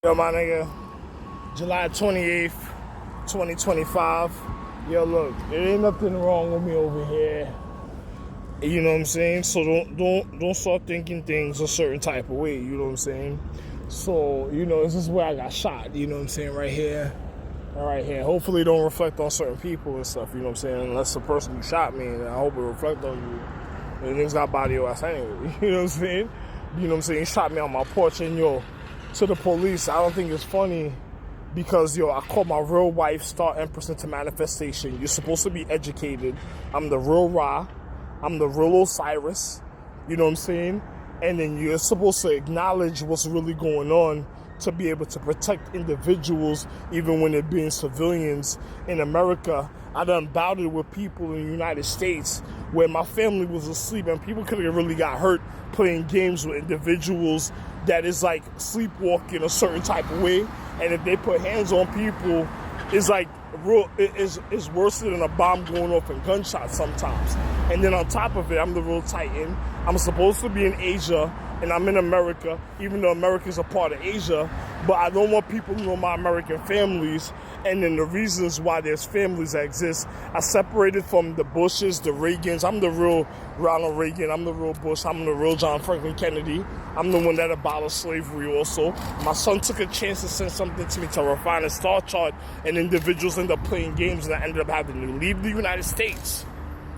Yo, my nigga, July 28th, 2025. Yo, look, there ain't nothing wrong with me over here. You know what I'm saying? So don't start thinking things a certain type of way. You know what I'm saying? So, this is where I got shot. You know what I'm saying? Right here. And right here. Hopefully it don't reflect on certain people and stuff. You know what I'm saying? Unless the person who shot me, and I hope it reflect on you. The niggas got body your ass anyway. You know what I'm saying? You know what I'm saying? He shot me on my porch, and to the police, I don't think it's funny because, I called my real wife Star Empress into manifestation. You're supposed to be educated. I'm the real Ra. I'm the real Osiris. You know what I'm saying? And then you're supposed to acknowledge what's really going on to be able to protect individuals even when they're being civilians. In America, I done bouted with people in the United States where my family was asleep and people could have really got hurt playing games with individuals that is like sleepwalking a certain type of way. And if they put hands on people, it's like it's worse than a bomb going off in gunshots sometimes. And then on top of it, I'm the real Titan. I'm supposed to be in Asia, and I'm in America, even though America is a part of Asia. But I don't want people to know my American families, and then the reasons why there's families that exist. I separated from the Bushes, the Reagans. I'm the real Ronald Reagan. I'm the real Bush. I'm the real John Franklin Kennedy. I'm the one that abolished slavery also. My son took a chance to send something to me to refine a star chart, and individuals end up playing games, and I ended up having to leave the United States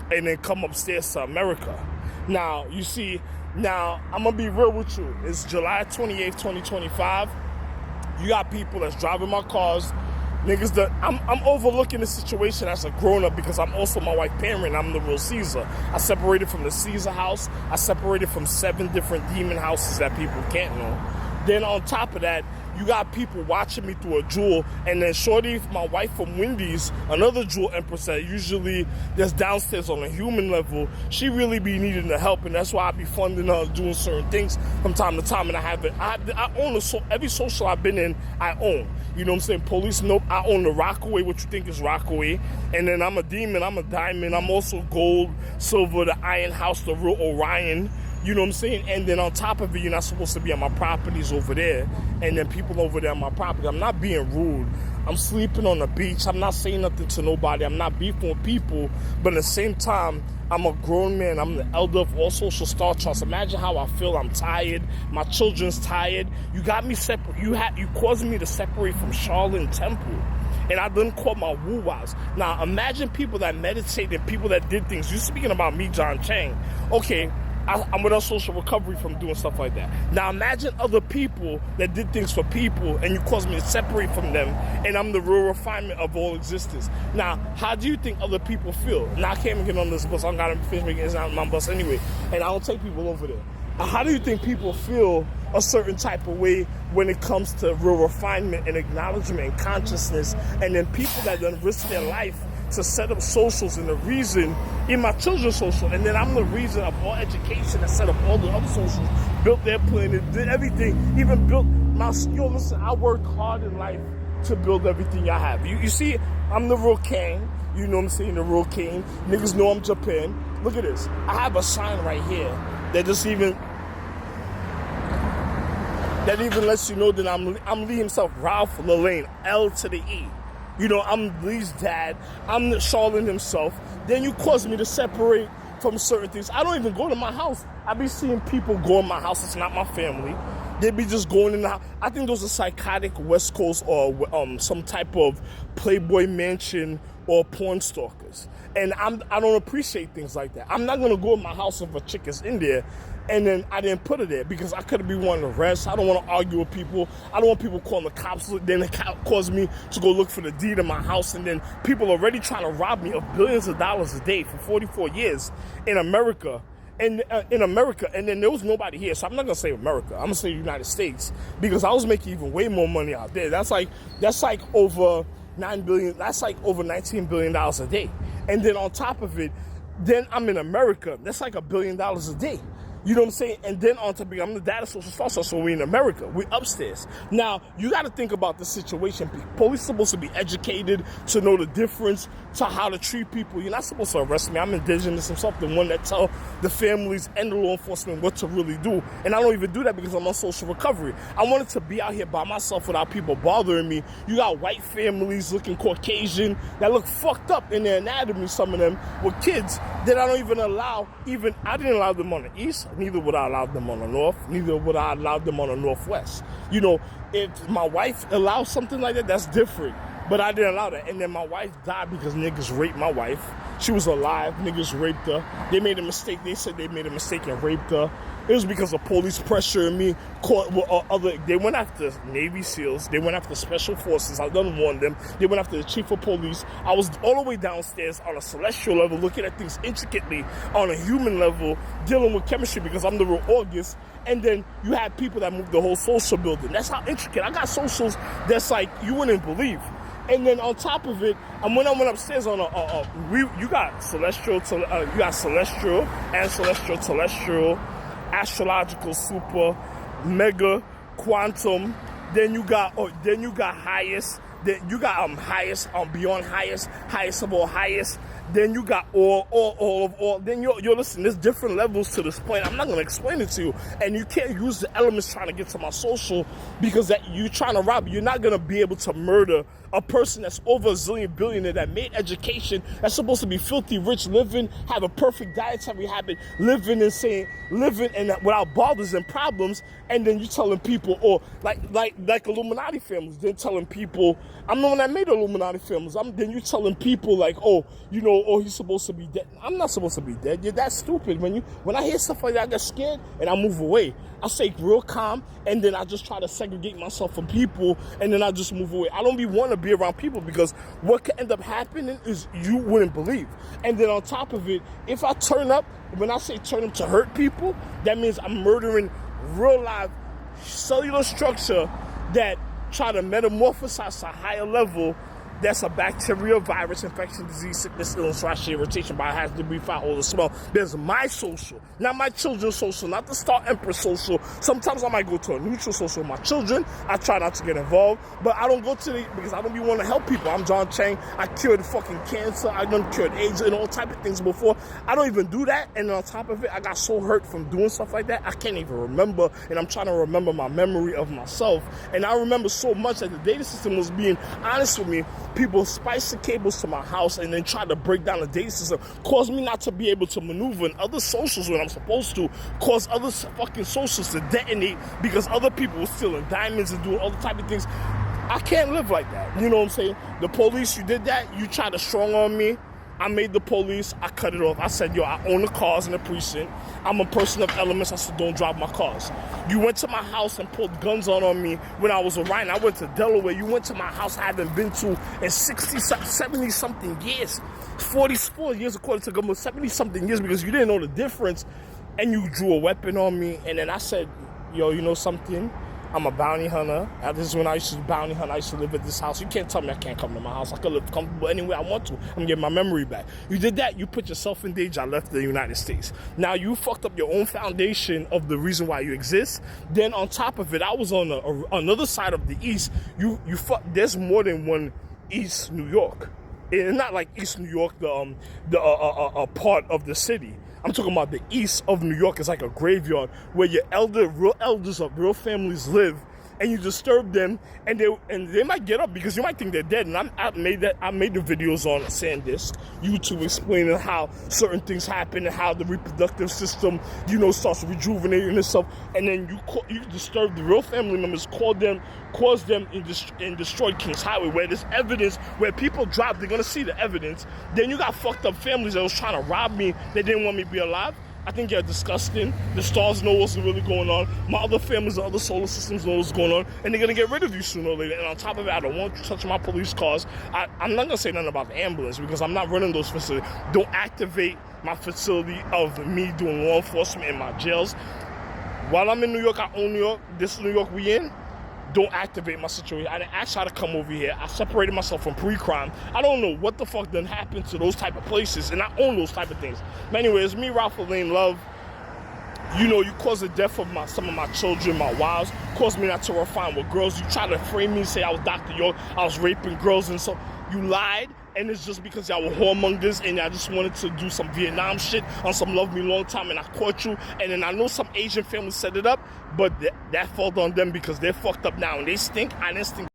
and then come upstairs to America. Now, you see, I'm going to be real with you. It's July 28th, 2025. You got people that's driving my cars. Niggas that I'm overlooking the situation as a grown-up because I'm also my wife's parent. I'm the real Caesar. I separated from the Caesar house. I separated from 7 different demon houses that people can't know. Then on top of that, you got people watching me through a jewel, and then Shorty, my wife from Wendy's, another jewel empress that usually that's downstairs on a human level, she really be needing the help, and that's why I be funding her doing certain things from time to time. And I own every social I've been in, I own. You know what I'm saying? Police know I own the Rockaway, what you think is Rockaway, and then I'm a demon, I'm a diamond, I'm also gold, silver, the Iron House, the real Orion. You know what I'm saying? And then on top of it, you're not supposed to be on my properties over there. And then people over there on my property. I'm not being rude. I'm sleeping on the beach. I'm not saying nothing to nobody. I'm not beefing with people. But at the same time, I'm a grown man. I'm the elder of all social star charts. Imagine how I feel. I'm tired. My children's tired. You got me separate. You caused me to separate from Shaolin Temple. And I done caught my woo-wows. Now, imagine people that meditated, people that did things. You're speaking about me, John Chang. Okay. I'm without social recovery from doing stuff like that. Now imagine other people that did things for people and you caused me to separate from them, and I'm the real refinement of all existence. Now, how do you think other people feel? Now I can't even get on this bus. I gotta finish making it on my bus anyway, and I don't take people over there. How do you think people feel a certain type of way when it comes to real refinement and acknowledgement and consciousness, and then people that done risk their life to set up socials, and the reason in my children's social, and then I'm the reason of all education that set up all the other socials, built their planet, did everything, even built my, listen, I worked hard in life to build everything I have. You see, I'm the real king, you know what I'm saying, the real king. Niggas know I'm Japan. Look at this. I have a sign right here that even lets you know that I'm Lee himself, Ralph Lane, L to the E. I'm Lee's dad. I'm the Charlene himself. Then you caused me to separate from certain things. I don't even go to my house. I be seeing people go in my house. It's not my family. They be just going in the house. I think those are psychotic West Coast or some type of Playboy mansion or porn stalkers. And I don't appreciate things like that. I'm not going to go in my house if a chick is in there and then I didn't put her there because I could be wanting to rest. I don't want to argue with people. I don't want people calling the cops. Then the cop calls me to go look for the deed in my house, and then people already trying to rob me of billions of dollars a day for 44 years in America. And then there was nobody here, so I'm not gonna say America. I'm gonna say United States because I was making even way more money out there. That's like over $9 billion. That's like over $19 billion a day. And then on top of it, then I'm in America. That's like $1 billion a day. You know what I'm saying? And then on top of it, I'm the dad of social sauce, so we in America. We upstairs. Now, you got to think about the situation. Police supposed to be educated to know the difference to how to treat people. You're not supposed to arrest me. I'm indigenous. I'm something one that tell the families and the law enforcement what to really do. And I don't even do that because I'm on social recovery. I wanted to be out here by myself without people bothering me. You got white families looking Caucasian that look fucked up in their anatomy, some of them, with kids that I don't even allow. I didn't allow them on the east. Neither would I allow them on the north. Neither would I allow them on the northwest. You know, if my wife allows something like that, that's different. But I didn't allow that. And then my wife died because niggas raped my wife. She was alive. Niggas raped her. They made a mistake. They said they made a mistake and raped her. It was because of police pressuring me. They went after Navy SEALs. They went after Special Forces. I done warned them. They went after the chief of police. I was all the way downstairs on a celestial level, looking at things intricately on a human level, dealing with chemistry because I'm the real August. And then you had people that moved the whole social building. That's how intricate. I got socials that's like you wouldn't believe. And then on top of it, when I went upstairs on you got celestial and celestial, astrological, super, mega, quantum. Then you got highest. Then you got highest, beyond highest, highest of all highest. Then you got all. Then you're listening. There's different levels to this point. I'm not gonna explain it to you, and you can't use the elements trying to get to my social because that you trying to rob. You're not gonna be able to murder a person that's over a zillion billionaire that made education, that's supposed to be filthy rich, living, have a perfect dietary habit, living and without bothers and problems, and then you telling people, or like Illuminati families, then telling people, I'm the one that made Illuminati families. Then you telling people like, he's supposed to be dead. I'm not supposed to be dead. You're that stupid. When I hear stuff like that, I get scared and I move away. I stay real calm, and then I just try to segregate myself from people, and then I just move away. I don't want to be around people because what could end up happening is you wouldn't believe. And then on top of it, if I turn up, when I say turn up to hurt people, that means I'm murdering real life cellular structure that try to metamorphosize to a higher level. That's a bacteria, virus, infection, disease, sickness, illness, rash, irritation, biohazard, debris, foul, odor, smell. There's my social, not my children's social, not the Star Empress social. Sometimes I might go to a neutral social with my children. I try not to get involved, but I don't go to because I don't be want to help people. I'm John Chang. I cured fucking cancer. I done cured AIDS and all type of things before. I don't even do that, and on top of it, I got so hurt from doing stuff like that, I can't even remember, and I'm trying to remember my memory of myself. And I remember so much that the data system was being honest with me. People spice the cables to my house and then try to break down the data system, cause me not to be able to maneuver in other socials when I'm supposed to, cause other fucking socials to detonate because other people were stealing diamonds and doing all the type of things. I can't live like that. You know what I'm saying? The police, you did that. You tried to strong on me. I made the police. I cut it off. I said, I own the cars in the precinct. I'm a person of elements. I said, don't drive my cars. You went to my house and pulled guns on me when I was around. I went to Delaware. You went to my house I haven't been to in 60, 70-something years. 44 years according to government, 70-something years because you didn't know the difference. And you drew a weapon on me. And then I said, you know something? I'm a bounty hunter. This is when I used to be bounty hunter. I used to live at this house. You can't tell me I can't come to my house. I can live comfortable anywhere I want to. I'm getting my memory back. You did that. You put yourself in danger. I left the United States. Now you fucked up your own foundation of the reason why you exist. Then on top of it, I was on another side of the East. There's more than one East New York. And not like East New York, the part of the city. I'm talking about the east of New York. It's like a graveyard where your real elders of real families live, and you disturb them, and they might get up because you might think they're dead. And I made the videos on SanDisk, YouTube, explaining how certain things happen and how the reproductive system, starts rejuvenating itself. And then you disturb the real family members, cause them, and destroy Kings Highway, where there's evidence, where people drop, they're gonna see the evidence. Then you got fucked up families that was trying to rob me, they didn't want me to be alive. I think you're disgusting. The stars know what's really going on. My other families, the other solar systems know what's going on. And they're going to get rid of you sooner or later. And on top of it, I don't want you touching my police cars. I'm not going to say nothing about the ambulance because I'm not running those facilities. Don't activate my facility of me doing law enforcement in my jails. While I'm in New York, I own New York. This is New York we in. Don't activate my situation. I didn't ask how to come over here. I separated myself from pre-crime. I don't know what the fuck done happened to those type of places, and I own those type of things. But anyway, it's me, Ralph Lane Love. You know, you caused the death of some of my children, my wives, caused me not to refine with girls. You tried to frame me, say I was Dr. York, I was raping girls, and so you lied, and it's just because y'all were whoremongers and I just wanted to do some Vietnam shit on some Love Me Long Time, and I caught you. And then I know some Asian families set it up, but that fault on them because they're fucked up now and they stink. I didn't stink.